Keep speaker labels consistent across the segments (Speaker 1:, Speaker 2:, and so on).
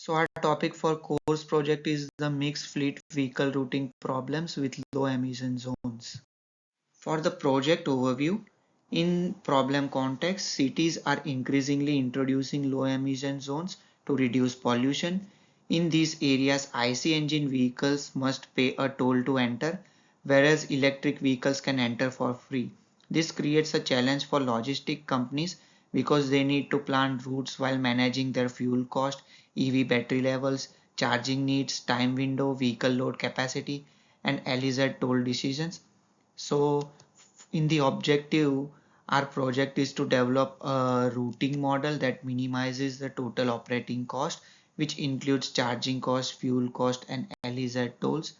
Speaker 1: So our topic for course project is the mixed fleet vehicle routing problems with low emission zones. For the project overview, in problem context, cities are increasingly introducing low emission zones to reduce pollution. In these areas, IC engine vehicles must pay a toll to enter, whereas electric vehicles can enter for free. This creates a challenge for logistic companies because they need to plan routes while managing their fuel cost, EV battery levels, charging needs, time window, vehicle load capacity, and LEZ toll decisions. So in the objective, our project is to develop a routing model that minimizes the total operating cost, which includes charging cost, fuel cost, and LEZ tolls.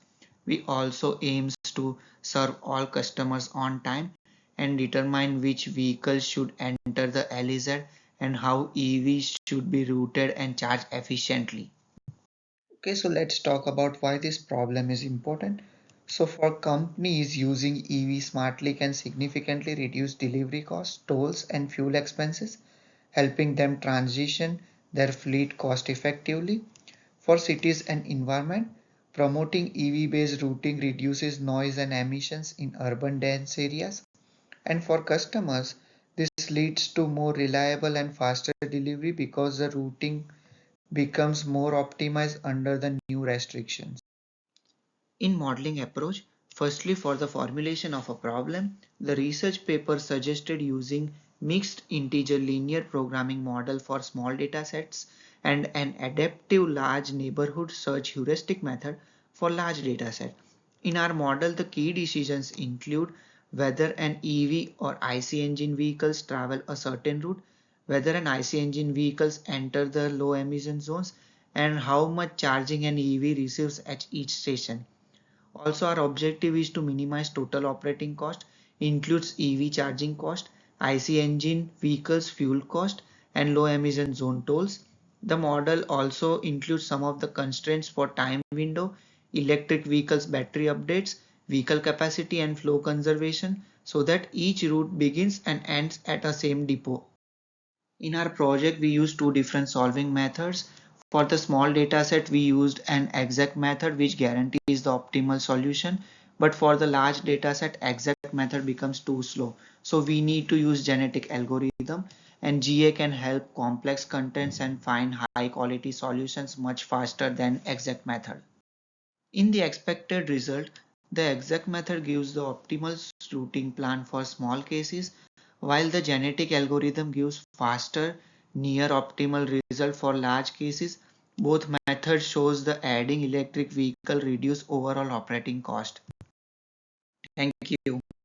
Speaker 1: We also aims to serve all customers on time and determine which vehicles should enter the LEZ and how EVs should be routed and charged efficiently. Okay, so let's talk about why this problem is important. So for companies, using EV smartly can significantly reduce delivery costs, tolls, and fuel expenses, helping them transition their fleet cost effectively. For cities and environment, promoting EV-based routing reduces noise and emissions in urban dense areas. And for customers, this leads to more reliable and faster delivery because the routing becomes more optimized under the new restrictions. In modeling approach, firstly for the formulation of a problem, the research paper suggested using mixed integer linear programming model for small data sets and an adaptive large neighborhood search heuristic method for large data set. In our model, the key decisions include whether an EV or IC engine vehicles travel a certain route, whether an IC engine vehicles enter the low emission zones, and how much charging an EV receives at each station. Also, our objective is to minimize total operating cost, includes EV charging cost, IC engine vehicles fuel cost, and low emission zone tolls. The model also includes some of the constraints for time window, electric vehicles battery updates, vehicle capacity and flow conservation so that each route begins and ends at a same depot. In our project, we used two different solving methods. For the small dataset, we used an exact method which guarantees the optimal solution. But for the large dataset, exact method becomes too slow. So we need to use genetic algorithm, and GA can help complex contents and find high quality solutions much faster than exact method. In the expected result, the exact method gives the optimal routing plan for small cases, while the genetic algorithm gives faster, near optimal result for large cases. Both methods shows the adding electric vehicle reduce overall operating cost. Thank you.